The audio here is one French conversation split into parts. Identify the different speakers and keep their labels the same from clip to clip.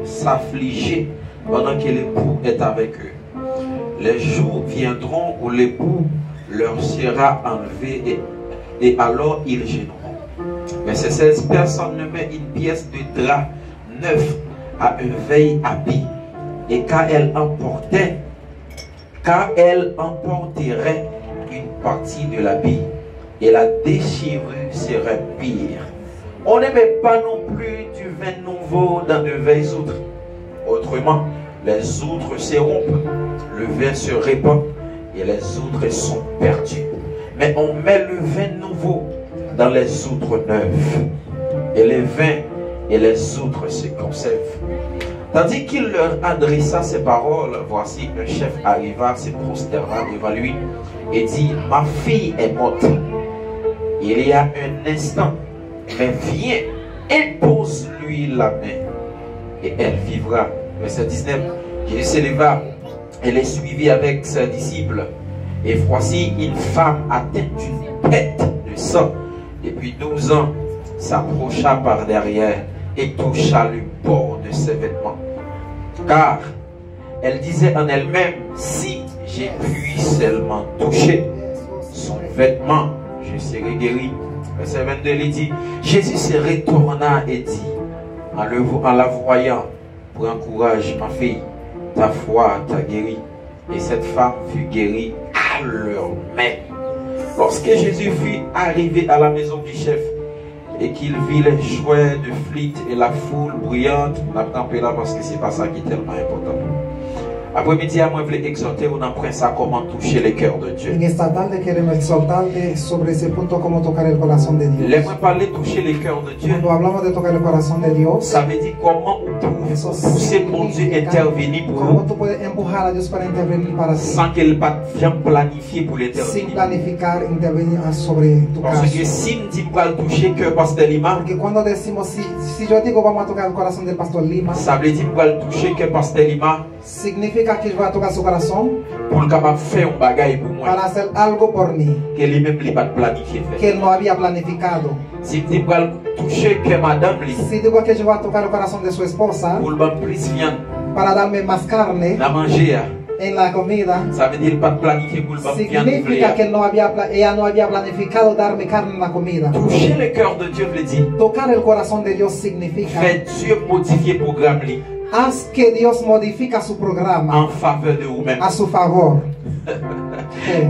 Speaker 1: s'affliger pendant que l'époux est avec eux. Les jours viendront où l'époux leur sera enlevé et alors ils gêneront. Verset 16, personne ne met une pièce de drap neuf à un vieil habit, et car elle emporterait une partie de l'habit, et la déchirure serait pire. On ne met pas non plus du vin nouveau dans de vieilles outres. Autrement, les outres se rompent, le vin se répand, et les outres sont perdues. Mais on met le vin nouveau dans les outres neuves, et les vins et les outres se conservent. Tandis qu'il leur adressa ces paroles, voici un chef arriva, se prosterna devant lui et dit, ma fille est morte il y a un instant, mais viens, impose-lui la main et elle vivra. Verset 19, Jésus s'éleva et les suivit avec ses disciples. Et voici une femme atteinte d'une perte de sang depuis 12 ans s'approcha par derrière et toucha le bord de ses vêtements. Car elle disait en elle-même, si j'ai pu seulement toucher son vêtement, je serai guéri. Verset 22, il dit, Jésus se retourna et dit, en la voyant, prends courage ma fille, ta foi t'a guéri. Et cette femme fut guérie à l'heure même. Lorsque Jésus fut arrivé à la maison du chef et qu'il vit les jouets de flûte et la foule bruyante, on a tempé là parce que c'est pas ça qui est tellement important. Après-midi, moi, je voulais exhorter un prince à comment toucher le cœur de Dieu.
Speaker 2: En esta tarde queremos exhortarte sobre ese punto, cómo tocar el corazón de Dios.
Speaker 1: Laisse-moi parler toucher le cœur de Dieu.
Speaker 2: Cuando hablamos de tocar el corazón de Dios,
Speaker 1: ça veut dire comment on peut pousser mon Dieu intervenir pour
Speaker 2: cómo
Speaker 1: vous.
Speaker 2: tú puedes empujar a Dios para intervenir para ti.
Speaker 1: Sans qu'elle vienne planifier pour l'intervenir.
Speaker 2: Sin planificar, intervenir sobre tu
Speaker 1: Parce
Speaker 2: caso.
Speaker 1: que si on dit pas le toucher cœur pasteur Lima,
Speaker 2: Porque cuando decimos, si yo digo vamos a tocar el corazón del pastor Lima,
Speaker 1: ça veut dire pas le toucher cœur pasteur Lima.
Speaker 2: significa que va a tocar su corazón
Speaker 1: Pour le capable faire un bagage pour moi.
Speaker 2: para hacer algo por mí
Speaker 1: Que lui-même il pas planifié
Speaker 2: que
Speaker 1: faire.
Speaker 2: él no había planificado.
Speaker 1: Si on dit pas le toucher cœur madame li,
Speaker 2: Si digo que yo voy a tocar el corazón de su esposa
Speaker 1: pour le ban plus viande,
Speaker 2: para darme más carne
Speaker 1: la manger,
Speaker 2: en la comida,
Speaker 1: ça veut dire pas planifier pour le ban viande.
Speaker 2: significa que ella no había planificado darme carne en la comida.
Speaker 1: Toucher le cœur de Dieu veut dire
Speaker 2: Tocar el corazón de Dios significa
Speaker 1: faire Dieu modifier programme li
Speaker 2: haz que Dios modifica su programa
Speaker 1: en faveur de vous-même.
Speaker 2: a su favor.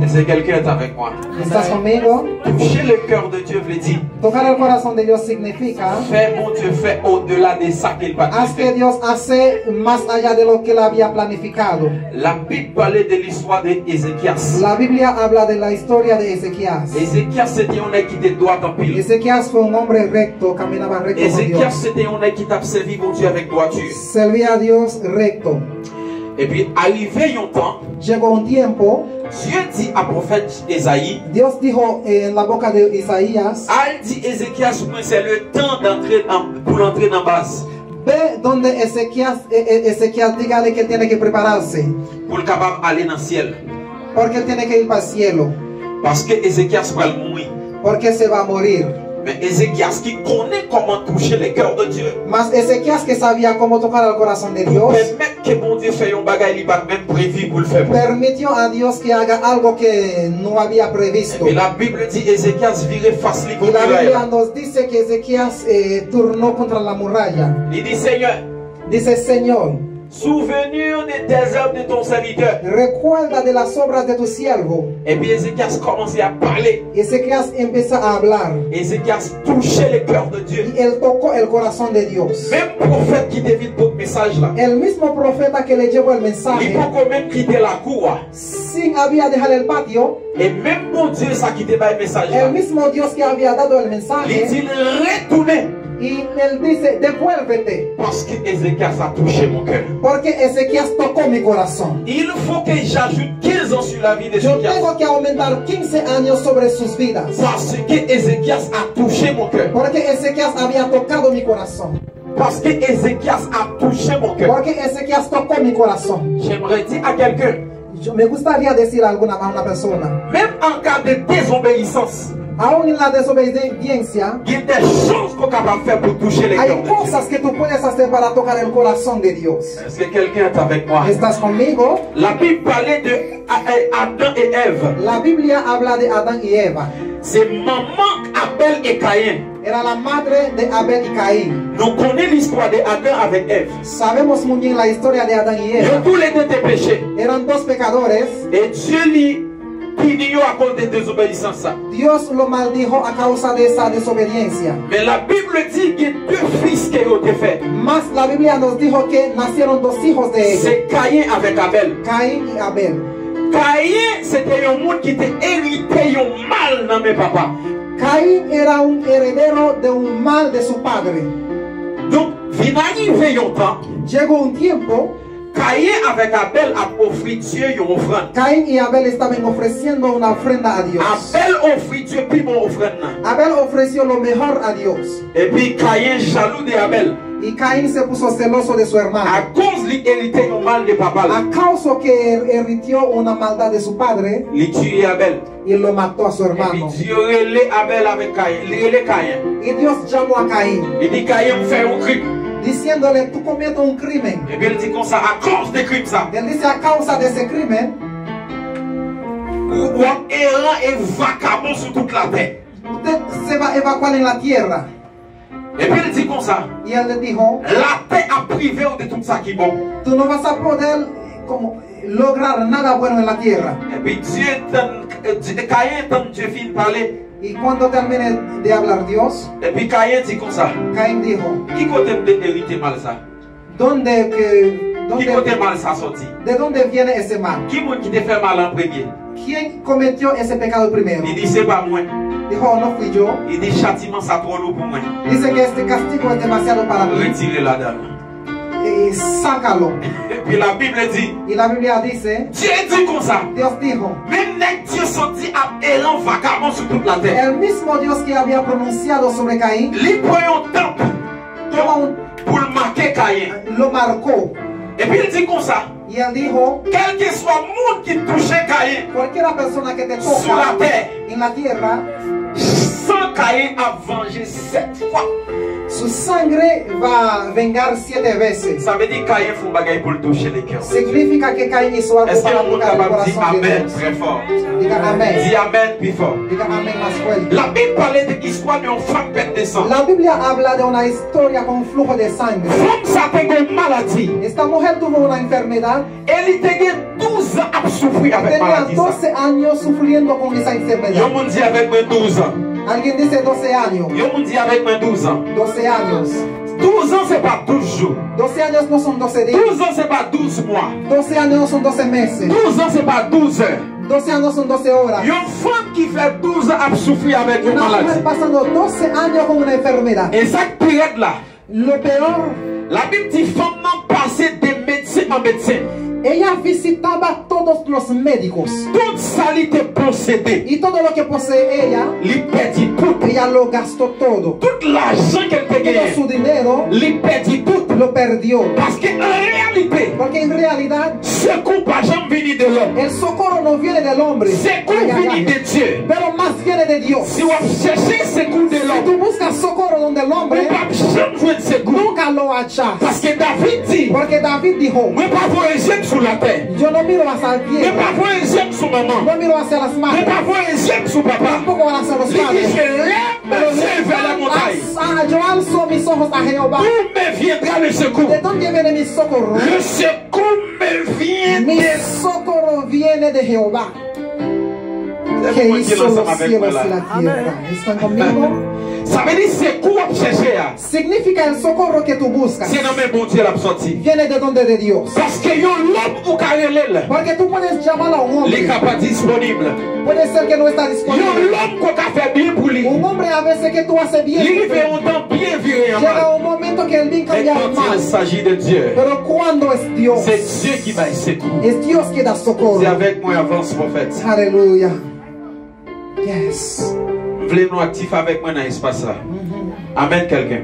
Speaker 1: Est-ce que quelqu'un est avec moi?
Speaker 2: ¿Estás conmigo?
Speaker 1: Toucher le cœur de Dieu veut dire
Speaker 2: Tocar el corazón de Dios significa
Speaker 1: faire mon Dieu fait au-delà de ça qu'il
Speaker 2: haz que
Speaker 1: planifié.
Speaker 2: Dios hace más allá de lo que él había planificado.
Speaker 1: La Bible parlait de l'histoire d'Ézéchias.
Speaker 2: La Biblia habla de la historia de Ezequías.
Speaker 1: Ézéchias c'était un homme qui était droit en pile.
Speaker 2: Ezequías fue un hombre recto, caminaba recto con
Speaker 1: Ézéchias
Speaker 2: Dios.
Speaker 1: c'était un homme qui t'a servi mon Dieu avec droiture.
Speaker 2: Servía a Dios recto.
Speaker 1: Et puis arrivé un temps,
Speaker 2: Llegó un tiempo,
Speaker 1: Dieu dit à prophète Ésaïe,
Speaker 2: Dios dijo en la boca de Isaías,
Speaker 1: al dit Ézéchias, c'est le temps d'entrer pour l'entrer dans base.
Speaker 2: ve donde Ezequías dígale que tiene que prepararse,
Speaker 1: Pour le capable aller dans le ciel.
Speaker 2: porque él tiene que ir para el cielo,
Speaker 1: Parce que Ézéchias va mourir.
Speaker 2: porque se va a morir.
Speaker 1: Mais Ézéchias qui connaît comment toucher le cœur de Dieu,
Speaker 2: Mas Ezequías, que sabía cómo tocar el corazón de
Speaker 1: pour
Speaker 2: Dios,
Speaker 1: permettre que mon Dieu fasse un bagage, il va même prévu pour le faire.
Speaker 2: permitió a Dios que haga algo que no había previsto.
Speaker 1: Et la Bible dit Ézéchias virait face
Speaker 2: Y
Speaker 1: contre
Speaker 2: la Biblia
Speaker 1: Israël.
Speaker 2: nos dice que Ezequías turnó contra la muralla.
Speaker 1: Il dit Seigneur,
Speaker 2: Dice, Señor,
Speaker 1: souvenir de tes œuvres de ton serviteur.
Speaker 2: recuerda de las obras de tu siervo.
Speaker 1: Et puis Ézéchias commençait à parler.
Speaker 2: Ezequías empieza a hablar
Speaker 1: Ézéchias touchait le cœur de Dieu.
Speaker 2: y él tocó el corazón de Dios.
Speaker 1: Même prophète qui devine votre message là,
Speaker 2: El mismo profeta que le llevó el
Speaker 1: il
Speaker 2: mensaje,
Speaker 1: peut quand même quitter la cour.
Speaker 2: sin había dejado el patio,
Speaker 1: Et même mon Dieu, ça quittait pas le message là.
Speaker 2: el mismo Dios que había dado el
Speaker 1: Il
Speaker 2: mensaje,
Speaker 1: dit retournez.
Speaker 2: y él dice, devuélvete,
Speaker 1: Parce que Ézéchias a touché mon cœur.
Speaker 2: porque Ezequías tocó mi corazón.
Speaker 1: Il faut que j'ajoute 15 ans sur la vie
Speaker 2: Yo
Speaker 1: d'Ézéchias.
Speaker 2: tengo que aumentar 15 años sobre sus vidas,
Speaker 1: Parce que Ézéchias a touché mon cœur.
Speaker 2: porque Ezequías había tocado mi corazón,
Speaker 1: Parce que Ézéchias a touché mon cœur.
Speaker 2: porque Ezequías tocó mi corazón.
Speaker 1: J'aimerais dire à quelqu'un,
Speaker 2: Me gustaría decir a una persona,
Speaker 1: même en cas de désobéissance,
Speaker 2: Aún en la desobediencia,
Speaker 1: il y a des choses qu'on est capable de faire pour toucher les
Speaker 2: hay
Speaker 1: cœurs de
Speaker 2: cosas
Speaker 1: Dieu.
Speaker 2: que tú puedes hacer para tocar el corazón de Dios.
Speaker 1: Est-ce que quelqu'un est avec moi?
Speaker 2: ¿Estás conmigo?
Speaker 1: La Bible parlait de Adam et Ève.
Speaker 2: La Biblia habla de Adán y Eva.
Speaker 1: C'est maman Abel et Caïn.
Speaker 2: Era la madre de Abel y Caín.
Speaker 1: Nous connaissons l'histoire d'Adam avec Ève.
Speaker 2: Sabemos muy bien la historia de Adán y
Speaker 1: Ils ont
Speaker 2: Eva.
Speaker 1: tous les deux été péchés.
Speaker 2: Eran dos pecadores.
Speaker 1: Et Dieu lui punit à cause de désobéissance.
Speaker 2: Dios lo maldijo a causa de esa desobediencia.
Speaker 1: Mais la Bible dit qu'il y a deux fils qui ont été faits.
Speaker 2: Mas la Biblia nos dijo que nacieron dos hijos de ellos,
Speaker 1: C'est Caïn avec Abel.
Speaker 2: Caín y Abel.
Speaker 1: Caïn, c'était un monde qui était hérité un mal dans mes papas.
Speaker 2: Caín era un heredero de un mal de su padre.
Speaker 1: Donc, vient arriver un temps,
Speaker 2: Llegó un tiempo,
Speaker 1: Caïn avec Abel a offert Dieu une offrande.
Speaker 2: Caín y Abel estaban ofreciendo una ofrenda a Dios.
Speaker 1: Abel offrit Dieu plus mon offrande.
Speaker 2: Abel ofreció lo mejor a Dios.
Speaker 1: Et puis Caïn jaloux de Abel.
Speaker 2: Y Caín se puso celoso de su
Speaker 1: À
Speaker 2: hermano.
Speaker 1: cause de l'hérité un mal de papa.
Speaker 2: A causa que héritió una maldad de su padre
Speaker 1: Il tue Abel.
Speaker 2: y lo mató a su
Speaker 1: Et puis
Speaker 2: hermano.
Speaker 1: Dieu relève Abel avec Caïn. Il relève Caïn.
Speaker 2: Y Dios llamó a Caín,
Speaker 1: Il dit Caïn fait un crime.
Speaker 2: diciéndole, tú cometes un crimen.
Speaker 1: Et puis il dit comme ça, à cause des crimes ça.
Speaker 2: Él dice, a causa de ese crimen,
Speaker 1: Ou errant et vagabond sur toute la terre.
Speaker 2: usted se va a evacuar en la tierra.
Speaker 1: Et puis il dit comme ça,
Speaker 2: Y él le dijo,
Speaker 1: la terre a privé de tout ça qui est bon.
Speaker 2: tú no vas a poder como, lograr nada bueno en la tierra.
Speaker 1: Et puis Caïn entend Dieu fin parler.
Speaker 2: Y cuando termine de hablar Dios,
Speaker 1: Et puis Caïn dit comme ça,
Speaker 2: Caín dijo,
Speaker 1: qui côté de hériter mal ça? Qui côté mal ça sorti?
Speaker 2: ¿de dónde viene ese mal?
Speaker 1: Qui monde qui te fait mal en premier?
Speaker 2: ¿Quién cometió ese pecado primero?
Speaker 1: Il dit c'est pas moi.
Speaker 2: Dijo, no fui yo.
Speaker 1: Il dit châtiment ça trop lourd pour moi.
Speaker 2: Dice que este castigo es demasiado para mí.
Speaker 1: Retirez la dame.
Speaker 2: Sácalo.
Speaker 1: Et puis la Bible dit,
Speaker 2: Y la Biblia dice,
Speaker 1: Dieu dit comme ça.
Speaker 2: Dios dijo,
Speaker 1: Même nèg Dieu sorti à errant vagabond sur toute la terre.
Speaker 2: el mismo Dios que había pronunciado sobre Caín,
Speaker 1: Il prend un temple
Speaker 2: toma
Speaker 1: pour le marquer Caïn.
Speaker 2: lo marcó.
Speaker 1: Et puis il dit comme ça,
Speaker 2: Y él dijo,
Speaker 1: quel que soit le monde qui touchait Caïn
Speaker 2: cualquiera persona que te
Speaker 1: sur la
Speaker 2: toca
Speaker 1: terre,
Speaker 2: en la tierra,
Speaker 1: sans Caïn a vengé 7 fois.
Speaker 2: su sangre va a vengar 7 veces.
Speaker 1: Ça veut dire Caïn faut bagaille pour le toucher les cœurs.
Speaker 2: Significa que Caín hizo algo
Speaker 1: Est-ce que
Speaker 2: para
Speaker 1: le monde
Speaker 2: tocar el
Speaker 1: capable de dire
Speaker 2: corazón de
Speaker 1: Amen
Speaker 2: Dios.
Speaker 1: très fort?
Speaker 2: Diga amén.
Speaker 1: Dis Amen plus fort.
Speaker 2: Diga amén más fuerte.
Speaker 1: La Bible parlait de l'histoire d'une femme pète de sang.
Speaker 2: La Biblia habla de una historia con flujo de sangre.
Speaker 1: Femme ça te une maladie.
Speaker 2: Esta mujer tuvo una enfermedad.
Speaker 1: Elle était 12 ans à souffrir avec
Speaker 2: Tenía
Speaker 1: maladie.
Speaker 2: 12 años sufriendo con esa
Speaker 1: Yo
Speaker 2: enfermedad.
Speaker 1: me dis avec moi 12 ans.
Speaker 2: Alguien dice 12 años.
Speaker 1: Yo me dis avec moi 12 ans.
Speaker 2: 12 años.
Speaker 1: 12 ans c'est pas 12 jours.
Speaker 2: 12 años no son 12 días.
Speaker 1: 12 ans c'est pas 12 mois.
Speaker 2: 12 años no son 12 meses.
Speaker 1: 12 ans c'est pas 12 heures.
Speaker 2: 12 años no son 12 horas.
Speaker 1: Une femme qui fait 12 ans à souffrir avec une
Speaker 2: Una
Speaker 1: maladie.
Speaker 2: mujer pasando 12 años con una enfermedad.
Speaker 1: Et cette période là,
Speaker 2: Lo peor,
Speaker 1: la Bible dit femme n'a passé des médecins en médecin.
Speaker 2: ella visitaba todos los médicos.
Speaker 1: Toute salité possédée,
Speaker 2: Y todo lo que posee ella,
Speaker 1: il perdit tout.
Speaker 2: ella lo gastó todo.
Speaker 1: Tout l'argent qu'elle te
Speaker 2: Todo
Speaker 1: gagne,
Speaker 2: su dinero
Speaker 1: il perdit tout.
Speaker 2: lo perdió.
Speaker 1: Parce qu'en réalité,
Speaker 2: Porque en realidad
Speaker 1: ce coup pas jamais venu de l'homme.
Speaker 2: el socorro no viene del hombre,
Speaker 1: Ce coup
Speaker 2: Ay, ay,
Speaker 1: venu
Speaker 2: ay.
Speaker 1: de Dieu.
Speaker 2: pero más viene de Dios.
Speaker 1: Si on cherche ce coup de
Speaker 2: Si
Speaker 1: l'homme,
Speaker 2: tú buscas socorro donde el
Speaker 1: on
Speaker 2: hombre,
Speaker 1: ne va jamais jouer ce coup.
Speaker 2: nunca lo achas.
Speaker 1: Parce que David dit,
Speaker 2: Porque David dijo,
Speaker 1: mais pas voir un j'aime sur la terre.
Speaker 2: yo no miro hacia el
Speaker 1: Mais
Speaker 2: cielo,
Speaker 1: pas voir un j'aime sur maman.
Speaker 2: no miro hacia las
Speaker 1: Mais
Speaker 2: manos,
Speaker 1: pas voir un j'aime sur papa.
Speaker 2: tampoco hacia los
Speaker 1: Il dit,
Speaker 2: padres.
Speaker 1: je lève mes yeux vers la montagne.
Speaker 2: Yo alzo mis ojos a Jehová.
Speaker 1: D'où me viendra le secours?
Speaker 2: ¿De dónde viene mi socorro?
Speaker 1: Le secours me vient
Speaker 2: Mi
Speaker 1: de...
Speaker 2: socorro viene de Jehová, que
Speaker 1: C'est moi qui
Speaker 2: hizo
Speaker 1: lance
Speaker 2: los
Speaker 1: avec moi
Speaker 2: cielos y
Speaker 1: là.
Speaker 2: la tierra. ¿Están conmigo?
Speaker 1: Ça veut dire secours à chercher.
Speaker 2: Significa el socorro que tú buscas.
Speaker 1: C'est dans mes bon Dieu la sortie.
Speaker 2: Viene de donde de Dios.
Speaker 1: Parce que yo l'homme ou carrelel,
Speaker 2: Porque tú puedes llamar a un
Speaker 1: il est
Speaker 2: hombre.
Speaker 1: capable disponible.
Speaker 2: Puede ser que no está
Speaker 1: Yo
Speaker 2: disponible.
Speaker 1: l'homme qu'on a fait bien pour lui.
Speaker 2: Un hombre a veces que tú haces bien.
Speaker 1: Il fait un temps bien viré en
Speaker 2: Llega
Speaker 1: mal.
Speaker 2: un momento que el bien
Speaker 1: Mais
Speaker 2: cambia al
Speaker 1: quand
Speaker 2: mal.
Speaker 1: il s'agit de Dieu,
Speaker 2: Pero cuando es Dios,
Speaker 1: c'est Dieu qui va secours.
Speaker 2: es Dios que da socorro.
Speaker 1: C'est avec moi avance prophète.
Speaker 2: Aleluya. Yes.
Speaker 1: Voulez-nous actifs avec moi dans l'espace là. Amen quelqu'un.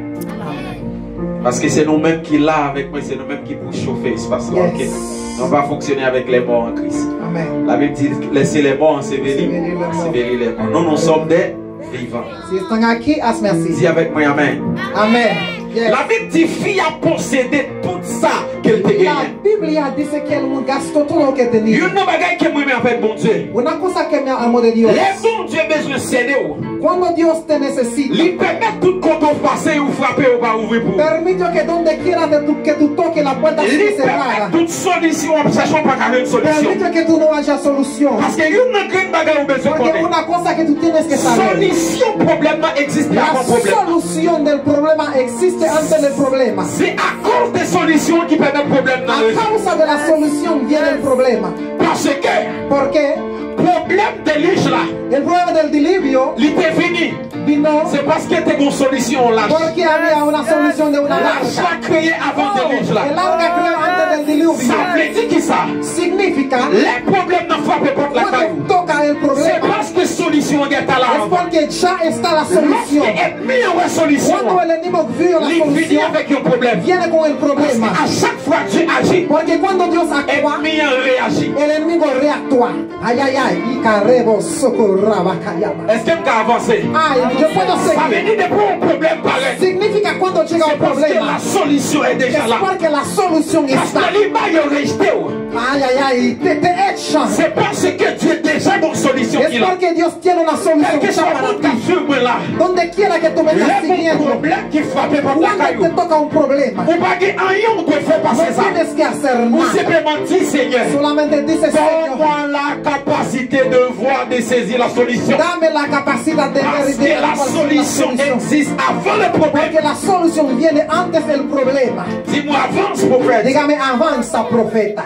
Speaker 1: Parce que c'est nous-mêmes qui là avec moi, c'est nous-mêmes qui pour chauffer l'espace là.
Speaker 2: Yes.
Speaker 1: Ok. On va fonctionner avec les morts en Christ.
Speaker 2: Amen.
Speaker 1: La Bible dit laissez les morts ensevelir.
Speaker 2: Ensevelir les morts.
Speaker 1: Ensevelir les morts. Nous, nous sommes des vivants.
Speaker 2: Si están aquí, haz merci.
Speaker 1: Dis avec moi Amen.
Speaker 2: Amen. Yes.
Speaker 1: La Bible dit fille a possédé tout ça qu'elle te
Speaker 2: La
Speaker 1: gagne.
Speaker 2: Biblia dice que el gastó todo lo que tenía.
Speaker 1: Il y a une bagaille que moi en fait bon Dieu.
Speaker 2: Una cosa que me amo de Dios.
Speaker 1: Les bons Dieu besoin de céder.
Speaker 2: Cuando Dios te necesita,
Speaker 1: Il permet tout quand on passe ou frapper ou pas ouvrir pour.
Speaker 2: permite que donde quiera que tú toques la puerta
Speaker 1: Il
Speaker 2: esté
Speaker 1: permet
Speaker 2: cerrada.
Speaker 1: toute solution, en sachant pas qu'il y a une solution.
Speaker 2: Permite que tú no haya solución.
Speaker 1: Parce qu'il y a une grande bagaille où besoin de
Speaker 2: Porque
Speaker 1: connaître.
Speaker 2: una cosa que tú tienes que saber.
Speaker 1: Solution problème existe
Speaker 2: La
Speaker 1: avant problème.
Speaker 2: solución del problema existe antes del problema.
Speaker 1: C'est à cause des solutions qui permettent le problème dans le
Speaker 2: A causa de la solución viene el problema.
Speaker 1: Parce que
Speaker 2: Porque
Speaker 1: problème de l'île là,
Speaker 2: el problema del diluvio
Speaker 1: il était fini.
Speaker 2: vino
Speaker 1: C'est parce qu'il y a une solution là.
Speaker 2: porque había una solución de una
Speaker 1: L'arche
Speaker 2: larga.
Speaker 1: a créé avant de l'île
Speaker 2: El
Speaker 1: là.
Speaker 2: larga creó antes del diluvio.
Speaker 1: Ça veut dire qui ça?
Speaker 2: Significa
Speaker 1: Les problèmes ne frappent pas la caille.
Speaker 2: cuando toca el
Speaker 1: C'est
Speaker 2: problema
Speaker 1: parce que solution est à
Speaker 2: es
Speaker 1: la
Speaker 2: porque ya está la solución.
Speaker 1: L'ennemi a une solution.
Speaker 2: Cuando el enemigo vio la
Speaker 1: Il finit
Speaker 2: solución,
Speaker 1: avec un problème.
Speaker 2: viene con el problema.
Speaker 1: À chaque fois que Dieu agit,
Speaker 2: Porque cuando Dios actúa,
Speaker 1: l'ennemi réagit.
Speaker 2: el enemigo reactúa. Ay, ay, ay. Y carrebo socorraba callaba.
Speaker 1: Est-ce que tu as avancé?
Speaker 2: Ay, yo puedo
Speaker 1: Ça veut
Speaker 2: seguir.
Speaker 1: dire que pour un problème pareil,
Speaker 2: Significa cuando llega
Speaker 1: c'est
Speaker 2: un
Speaker 1: parce que la
Speaker 2: problema.
Speaker 1: solution est déjà
Speaker 2: Es
Speaker 1: là.
Speaker 2: porque la solución
Speaker 1: Parce
Speaker 2: está.
Speaker 1: que l'image est rejetée.
Speaker 2: Ay, ay, ay. Te echan.
Speaker 1: C'est parce que Dieu est déjà une solution
Speaker 2: Es
Speaker 1: qu'il a.
Speaker 2: porque Dios tiene una
Speaker 1: Quel
Speaker 2: solución
Speaker 1: que soit
Speaker 2: para
Speaker 1: mon
Speaker 2: ti.
Speaker 1: cas là,
Speaker 2: Donde quiera que tú me estés
Speaker 1: les bons
Speaker 2: siguiendo,
Speaker 1: problèmes qui frappent par la
Speaker 2: cuando
Speaker 1: caillou.
Speaker 2: te toca un problema,
Speaker 1: Ou pas que rien ne peut faire passer
Speaker 2: no
Speaker 1: ça.
Speaker 2: tienes que hacer
Speaker 1: Ou
Speaker 2: nada.
Speaker 1: simplement dire Seigneur,
Speaker 2: Solamente dices, Señor,
Speaker 1: donne-moi la capacité de voir, de saisir la solution.
Speaker 2: dame la capacidad de ver
Speaker 1: Parce
Speaker 2: y de
Speaker 1: que la
Speaker 2: ver cuál es la
Speaker 1: solution
Speaker 2: solución.
Speaker 1: existe avant le problème.
Speaker 2: Porque la solución viene antes del problema.
Speaker 1: Dis-moi, avance, prophète.
Speaker 2: Dígame, avanza, profeta.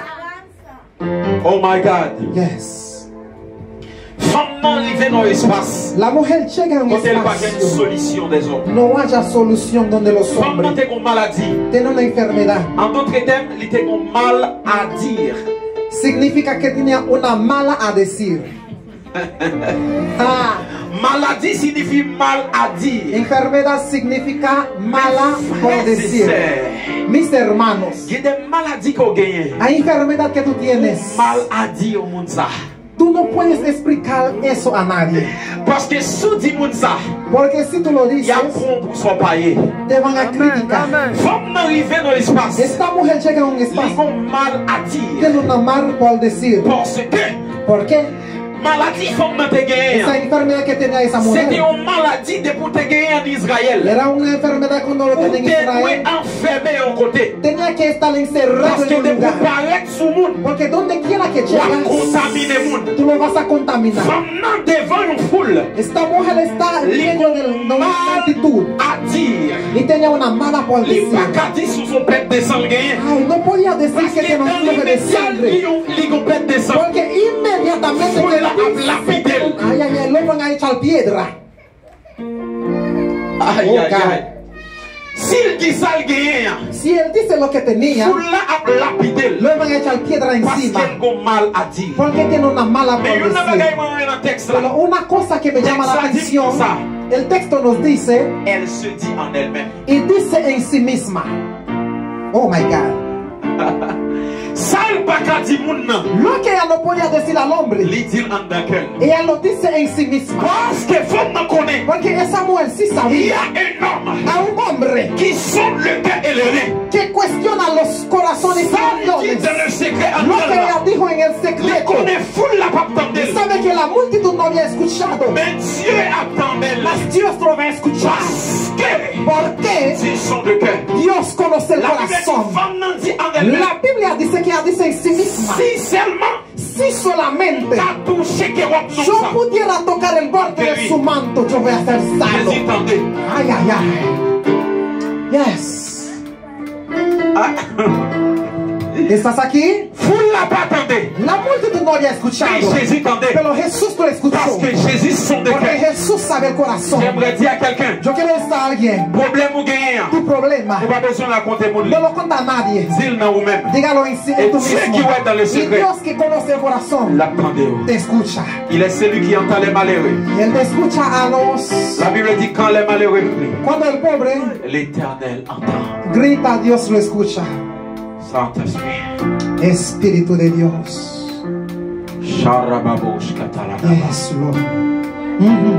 Speaker 1: Oh my God.
Speaker 2: Yes.
Speaker 1: Femme non arrivée dans l'espace.
Speaker 2: La mujer llega a un
Speaker 1: Quand elle va gagner une
Speaker 2: espacio.
Speaker 1: solution des hommes.
Speaker 2: No haya solución donde los
Speaker 1: Femme non
Speaker 2: hombres
Speaker 1: t'es une maladie.
Speaker 2: tienen una enfermedad.
Speaker 1: En d'autres termes, il était un mal à dire.
Speaker 2: Significa que tenía una mala a decir. Ah,
Speaker 1: Maladie signifie mal à dire.
Speaker 2: enfermedad significa mala por
Speaker 1: Frères et
Speaker 2: decir.
Speaker 1: sœurs,
Speaker 2: Mis hermanos,
Speaker 1: il y a des maladies qu'on gagne.
Speaker 2: hay enfermedad que tú tienes.
Speaker 1: Mal à dire au monde ça.
Speaker 2: Tú no puedes explicar eso a nadie.
Speaker 1: Parce que si tu dis monde ça,
Speaker 2: Porque si tú lo
Speaker 1: il y
Speaker 2: dices,
Speaker 1: a un pour son payer.
Speaker 2: te van a criticar.
Speaker 1: Femme arrivée dans l'espace,
Speaker 2: Esta mujer llega a un
Speaker 1: ils
Speaker 2: espacio,
Speaker 1: ont mal à dire.
Speaker 2: tiene una mal por decir.
Speaker 1: Parce que
Speaker 2: ¿Por qué?
Speaker 1: maladie femme non te
Speaker 2: Esa
Speaker 1: gagne.
Speaker 2: enfermedad que tenía esa
Speaker 1: C'était
Speaker 2: mujer
Speaker 1: une maladie de pour te gagner en Israël.
Speaker 2: era una enfermedad cuando lo
Speaker 1: Pour
Speaker 2: tenía en
Speaker 1: te
Speaker 2: Israel.
Speaker 1: enfermer en côté.
Speaker 2: Tenía que estar encerrado
Speaker 1: Parce que
Speaker 2: en un
Speaker 1: de pour
Speaker 2: lugar.
Speaker 1: paraître sous le monde,
Speaker 2: Porque donde quiera que
Speaker 1: tu vas
Speaker 2: llegas,
Speaker 1: contaminer le monde.
Speaker 2: tú lo vas a contaminar.
Speaker 1: Femme non devant une foule,
Speaker 2: Esta mujer está lleno de una multitud
Speaker 1: à dire.
Speaker 2: y tenía una mala por
Speaker 1: Il
Speaker 2: decir.
Speaker 1: pas qu'à dire sous son pète de sanguin.
Speaker 2: Ay, no podía decir
Speaker 1: Parce
Speaker 2: que
Speaker 1: que
Speaker 2: tiene un
Speaker 1: dans
Speaker 2: flujo de
Speaker 1: l'immédiat,
Speaker 2: sangre.
Speaker 1: il ont pète de sang.
Speaker 2: Porque inmediatamente
Speaker 1: Foule
Speaker 2: que
Speaker 1: la lapidé.
Speaker 2: ay, ay, ay, lo van a echar piedra.
Speaker 1: Aïe, aïe,
Speaker 2: God.
Speaker 1: aïe. S'il dit ça, le gagnant,
Speaker 2: Si él dice lo que tenía,
Speaker 1: foule la a lapidé.
Speaker 2: le van a echar piedra
Speaker 1: Parce
Speaker 2: encima.
Speaker 1: qu'il a mal à dire.
Speaker 2: Porque tiene una mala
Speaker 1: Mais il y a
Speaker 2: por
Speaker 1: un
Speaker 2: decir.
Speaker 1: bagage dans le texte là.
Speaker 2: Pero una cosa que me llama la
Speaker 1: Texte dit
Speaker 2: atención,
Speaker 1: ça.
Speaker 2: el texto nos dice,
Speaker 1: Elle se dit en elle-même.
Speaker 2: y dice en sí misma. Oh my God.
Speaker 1: Ça, il pas qu'à dire moun nan.
Speaker 2: Lo que ella no podía decir al hombre,
Speaker 1: Il dit en d'accord.
Speaker 2: ella lo dice en sí misma.
Speaker 1: Parce que faut nous connaître.
Speaker 2: Porque esa mujer sí
Speaker 1: Il y
Speaker 2: sabía
Speaker 1: a un homme
Speaker 2: a un hombre
Speaker 1: qui sonde le cœur et le rein.
Speaker 2: que cuestiona los corazones y
Speaker 1: Ça, il dit
Speaker 2: corazones.
Speaker 1: dans le secret en
Speaker 2: Lo que ella
Speaker 1: elle-même.
Speaker 2: dijo en el
Speaker 1: Il
Speaker 2: secreto,
Speaker 1: connaît foule la pape d'elle.
Speaker 2: sabe que la multitud no había escuchado,
Speaker 1: Mais Dieu attend d'elle.
Speaker 2: mas Dios lo va a escuchar.
Speaker 1: Parce que
Speaker 2: Porque
Speaker 1: Dieu sonde le cœur.
Speaker 2: Dios conoce el
Speaker 1: La Bible dit,
Speaker 2: corazón.
Speaker 1: femme nan dit en elle-même.
Speaker 2: La Biblia dice que ella dice en sí misma,
Speaker 1: Si seulement
Speaker 2: si solamente
Speaker 1: t'as touché que wap non
Speaker 2: yo
Speaker 1: ça.
Speaker 2: pudiera tocar el borde de su manto, yo voy a ser sano.
Speaker 1: Jésus tendez.
Speaker 2: Ay, ay, ay. Yes.
Speaker 1: Ah.
Speaker 2: ¿Estás aquí?
Speaker 1: Foule la pas tendez.
Speaker 2: La multitud no había escuchado,
Speaker 1: Mais Jésus tendez.
Speaker 2: pero Jesús lo escuchó.
Speaker 1: Parce que Jésus sonde le
Speaker 2: Porque
Speaker 1: cœur.
Speaker 2: Jesús sabe el corazón.
Speaker 1: J'aimerais dire à quelqu'un,
Speaker 2: Yo quiero decir a alguien,
Speaker 1: problème ou gagnant.
Speaker 2: tu problema
Speaker 1: Tu n'as pas besoin de raconter mon
Speaker 2: no
Speaker 1: livre.
Speaker 2: lo cuenta a nadie.
Speaker 1: Dis-le dans vous-même.
Speaker 2: Dígalo en,
Speaker 1: Et
Speaker 2: en tu
Speaker 1: Dieu
Speaker 2: mismo.
Speaker 1: qui va dans le
Speaker 2: Y
Speaker 1: secret.
Speaker 2: Dios que conoce el corazón
Speaker 1: L'attendez.
Speaker 2: te escucha.
Speaker 1: Il est celui qui entend les malheureux.
Speaker 2: Y Él te escucha a los...
Speaker 1: La Bible dit quand les malheureux crient,
Speaker 2: Cuando el pobre
Speaker 1: l'Éternel entend.
Speaker 2: grita, Dios lo escucha.
Speaker 1: Saint-Esprit.
Speaker 2: Espíritu de Dios.
Speaker 1: Sharababosh katalaba.
Speaker 2: Yes, Lord. Mhm.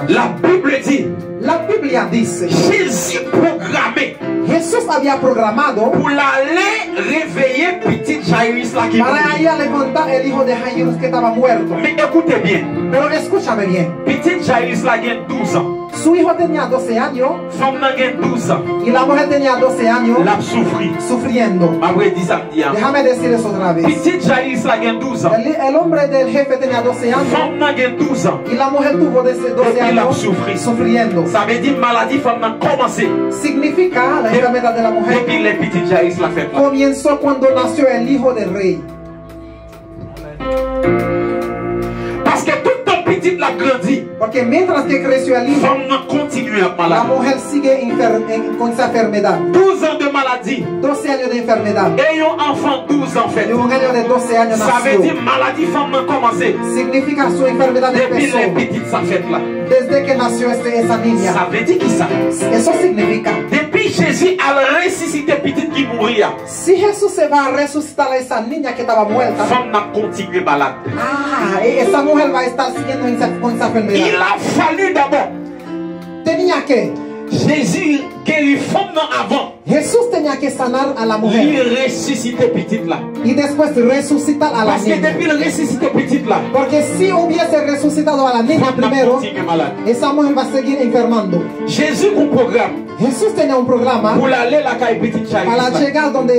Speaker 1: La Bible dit,
Speaker 2: La Biblia dice,
Speaker 1: Jésus programmé
Speaker 2: Jesús había programado
Speaker 1: pour l'aller réveiller petit Jairus là qui
Speaker 2: para
Speaker 1: mourit.
Speaker 2: ir a levantar el hijo de Jairus que estaba muerto.
Speaker 1: Mais écoutez bien,
Speaker 2: Pero escúchame bien,
Speaker 1: petit Jairus là il a 12 ans.
Speaker 2: su hijo tenía 12 años
Speaker 1: Femme là il a 12 ans.
Speaker 2: y la mujer tenía 12 años
Speaker 1: L'a souffri.
Speaker 2: sufriendo.
Speaker 1: Après 10 samedi.
Speaker 2: Déjame decir eso otra vez.
Speaker 1: Petit Jairus là il a 12 ans.
Speaker 2: El hombre del jefe tenía 12 años
Speaker 1: Femme là il a 12 ans.
Speaker 2: y la mujer tuvo 12 años sufriendo.
Speaker 1: Ça veut dire maladie femme là commencé.
Speaker 2: Significa la enfermedad de la mujer
Speaker 1: Depuis les petits Jairus la fait là.
Speaker 2: comenzó cuando nació el hijo del rey.
Speaker 1: Parce que tout ton petit l'a grandi.
Speaker 2: Porque mientras que creció el hijo,
Speaker 1: Femme là continue à
Speaker 2: la
Speaker 1: malade.
Speaker 2: mujer sigue con esa enfermedad.
Speaker 1: 12 ans de maladie.
Speaker 2: 12 años de enfermedad.
Speaker 1: Ayant enfant 12 en fait.
Speaker 2: Y un año de 12 años
Speaker 1: Ça veut
Speaker 2: nació.
Speaker 1: dire maladie femme a commencé.
Speaker 2: Significa su enfermedad
Speaker 1: Depuis
Speaker 2: empezó
Speaker 1: les petites ça fait là.
Speaker 2: desde que nació esa niña.
Speaker 1: Ça veut dire qui ça?
Speaker 2: Eso significa,
Speaker 1: Depuis Jésus a ressuscité petite qui mourir.
Speaker 2: si Jesús se va a resucitar a esa niña que estaba muerta,
Speaker 1: Femme n'a continué malade.
Speaker 2: esa mujer va a estar siguiendo con esa
Speaker 1: Il
Speaker 2: enfermedad.
Speaker 1: a fallu d'abord
Speaker 2: Tenía que,
Speaker 1: Jésus guérit femme non avant.
Speaker 2: Jesús tenía que sanar a la
Speaker 1: Il
Speaker 2: mujer
Speaker 1: ressuscité petite là.
Speaker 2: y después resucitar a la
Speaker 1: Parce que
Speaker 2: niña.
Speaker 1: depuis le ressuscité petite là,
Speaker 2: Porque si hubiese resucitado a la niña
Speaker 1: femme n'a
Speaker 2: primero,
Speaker 1: continué malade.
Speaker 2: esa mujer va a seguir enfermando.
Speaker 1: Jésus un programme
Speaker 2: Jesús tenía un programa
Speaker 1: pour l'aller la caille petite
Speaker 2: para
Speaker 1: Jairus.
Speaker 2: llegar donde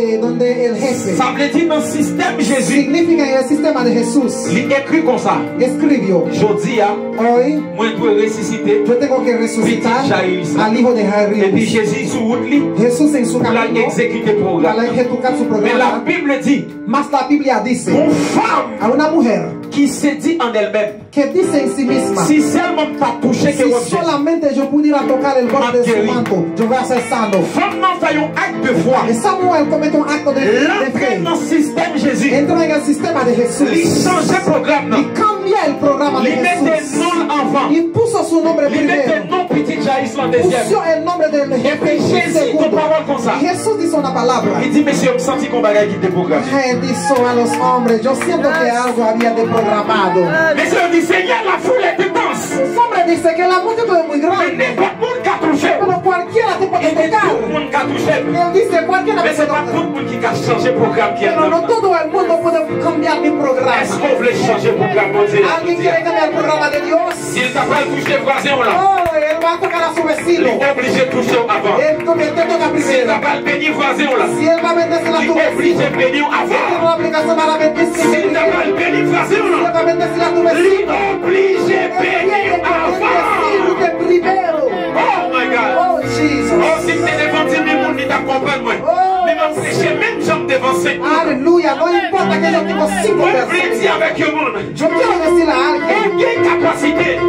Speaker 2: el jefe.
Speaker 1: Ça veut dire dans le système Jésus.
Speaker 2: Significa en el sistema de Jesús.
Speaker 1: Il écrit comme ça.
Speaker 2: Escribió,
Speaker 1: Jodi a,
Speaker 2: hoy
Speaker 1: moi je dois ressusciter.
Speaker 2: yo tengo que resucitar al hijo de
Speaker 1: Et puis
Speaker 2: Jairus.
Speaker 1: Jésus sur route li,
Speaker 2: Jesús en su
Speaker 1: pour l'aller
Speaker 2: camino
Speaker 1: exécuter le
Speaker 2: para
Speaker 1: programme.
Speaker 2: ejecutar su
Speaker 1: Mais la
Speaker 2: programa.
Speaker 1: Bible dit,
Speaker 2: Mas la Biblia dice
Speaker 1: une femme
Speaker 2: a una mujer
Speaker 1: qui se dit en elle-même,
Speaker 2: que dice en sí misma,
Speaker 1: si seulement pas touché que
Speaker 2: si
Speaker 1: objet,
Speaker 2: solamente yo pudiera tocar el borde de su manto, yo voy a ser sano.
Speaker 1: femme n'a fait un acte de foi.
Speaker 2: Esa mujer comete un acto de
Speaker 1: L'entrée
Speaker 2: fe.
Speaker 1: dans le système Jésus.
Speaker 2: Entra en el sistema de
Speaker 1: Il
Speaker 2: Jesús
Speaker 1: change le programme.
Speaker 2: y cambia el programa de
Speaker 1: Il met des
Speaker 2: Jesús
Speaker 1: noms avant.
Speaker 2: y puso su nombre
Speaker 1: Il met des
Speaker 2: primero.
Speaker 1: noms petit Jairus en deuxième.
Speaker 2: Puso el nombre del
Speaker 1: Et
Speaker 2: jefe
Speaker 1: puis
Speaker 2: en
Speaker 1: Jésus, ton
Speaker 2: segundo.
Speaker 1: parole comme ça.
Speaker 2: Y Jesús dice una palabra.
Speaker 1: Il dit, monsieur, je me sens qu'on va qui te programme.
Speaker 2: Él dijo a los hombres, yo siento que algo había de programado.
Speaker 1: Monsieur dit, Seigneur, la foule est intense.
Speaker 2: Los hombres dicen que la multitud es muy
Speaker 1: Mais
Speaker 2: grande,
Speaker 1: n'importe monde qui a touché.
Speaker 2: pero cualquiera te puede
Speaker 1: Il dit,
Speaker 2: tocar.
Speaker 1: tout le monde qui a touché.
Speaker 2: Él dice, cualquiera
Speaker 1: Mais
Speaker 2: te
Speaker 1: c'est
Speaker 2: puede
Speaker 1: pas tout
Speaker 2: tocar.
Speaker 1: le monde qui a changé le programme qui est
Speaker 2: Pero no
Speaker 1: là.
Speaker 2: todo el mundo puede cambiar mi
Speaker 1: Est-ce
Speaker 2: programa.
Speaker 1: qu'on voulait changer le programme, mon Dieu?
Speaker 2: ¿Alguien quiere cambiar el programa de Dios?
Speaker 1: S'il t'a pas touché, voisin, là.
Speaker 2: Oh, él va a tocar a su
Speaker 1: Il
Speaker 2: vecino.
Speaker 1: est obligé de toucher avant.
Speaker 2: Él te toca
Speaker 1: S'il
Speaker 2: primero.
Speaker 1: t'a pas béni, voisin, là.
Speaker 2: Si él va a bendecir a
Speaker 1: Il
Speaker 2: tu
Speaker 1: est obligé
Speaker 2: vecino,
Speaker 1: de bénir
Speaker 2: tiene
Speaker 1: avant.
Speaker 2: una obligación para bendecir
Speaker 1: S'il t'a
Speaker 2: primero.
Speaker 1: pas béni, voisin,
Speaker 2: Si él
Speaker 1: là.
Speaker 2: va a bendecir a tu
Speaker 1: Il
Speaker 2: vecino,
Speaker 1: est obligé de
Speaker 2: él tiene
Speaker 1: bénir
Speaker 2: que
Speaker 1: avant.
Speaker 2: bendecirte primero.
Speaker 1: Oh my God.
Speaker 2: Oh, Jesus.
Speaker 1: Oh, si t'es devant 10 000 personnes, ils t'accompagnent, moi.
Speaker 2: Oh.
Speaker 1: Mais m'a prêché même jambe devant 5 000.
Speaker 2: Aleluya, no importa que yo tengo 5
Speaker 1: Moi, je voulais
Speaker 2: personas.
Speaker 1: dire avec le monde.
Speaker 2: Yo quiero decirle a alguien,
Speaker 1: Il y a une capacité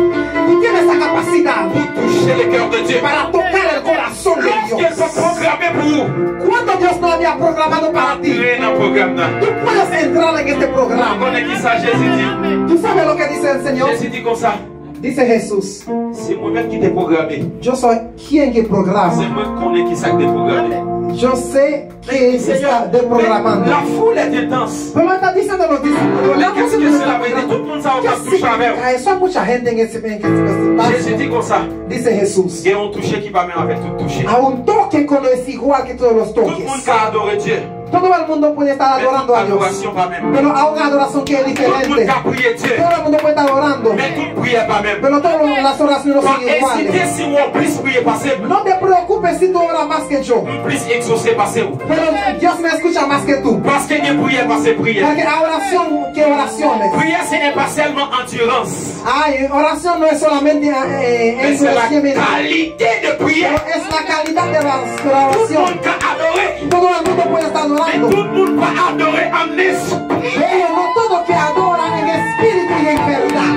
Speaker 2: tú tienes esa capacidad
Speaker 1: pour toucher le cœur de Dieu.
Speaker 2: para tocar el corazón de
Speaker 1: Lorsqu'ils
Speaker 2: Dios.
Speaker 1: sont programmés pour vous,
Speaker 2: Cuando Dios no había programado para ti,
Speaker 1: entrer dans le programme. Là.
Speaker 2: tú puedes entrar en este
Speaker 1: On
Speaker 2: programa.
Speaker 1: connaît qui ça, Jésus dit.
Speaker 2: ¿Tú sabes lo que dice el Señor?
Speaker 1: Jésus dit comme ça.
Speaker 2: Dice Jesús,
Speaker 1: C'est moi-même qui t'ai programmé.
Speaker 2: yo soy quien que
Speaker 1: C'est
Speaker 2: programa.
Speaker 1: moi qui connais qui ça que t'ai programmé.
Speaker 2: Yo sé que está desprogramando.
Speaker 1: La foule est intense.
Speaker 2: Pero está diciendo los discípulos, la
Speaker 1: Mais qu'est-ce que
Speaker 2: multitud
Speaker 1: cela veut dire? Tout le monde s'en
Speaker 2: ¿Qué
Speaker 1: va toucher avec.
Speaker 2: significa eso? Hay mucha gente en ese
Speaker 1: Jésus
Speaker 2: espacio.
Speaker 1: dit comme ça.
Speaker 2: Dice Jesús,
Speaker 1: Il y a un toucher qui va même avec tout toucher.
Speaker 2: a un toque no es igual que todos los
Speaker 1: Tout le monde
Speaker 2: toques.
Speaker 1: qui a adoré Dieu.
Speaker 2: Todo el mundo puede estar
Speaker 1: Mais toute
Speaker 2: adorando a Dios,
Speaker 1: adoration pas même.
Speaker 2: pero hay una adoración que es
Speaker 1: Tout le monde qui
Speaker 2: diferente.
Speaker 1: a prié Dieu.
Speaker 2: Todo el mundo puede estar adorando,
Speaker 1: Mais toute prière pas même.
Speaker 2: pero todas las oraciones no
Speaker 1: Pas
Speaker 2: son
Speaker 1: hésiter
Speaker 2: iguales.
Speaker 1: si on plus prier passer.
Speaker 2: No te preocupes si tú oras más que yo,
Speaker 1: Plus exaucer passer.
Speaker 2: pero Dios me escucha más que tú.
Speaker 1: Parce qu'il y a prière passer prière.
Speaker 2: Porque hay oración que oraciones.
Speaker 1: Prière ce n'est pas seulement endurance.
Speaker 2: Ay, oración no es solamente
Speaker 1: Mais c'est la
Speaker 2: endurecimiento,
Speaker 1: qualité de prière.
Speaker 2: es la calidad de la
Speaker 1: Tout le
Speaker 2: oración.
Speaker 1: monde qui a adoré.
Speaker 2: Todo el mundo puede estar
Speaker 1: Mais
Speaker 2: adorando,
Speaker 1: tout le monde va adorer en esprit.
Speaker 2: pero no todo que adoran en espíritu y en verdad.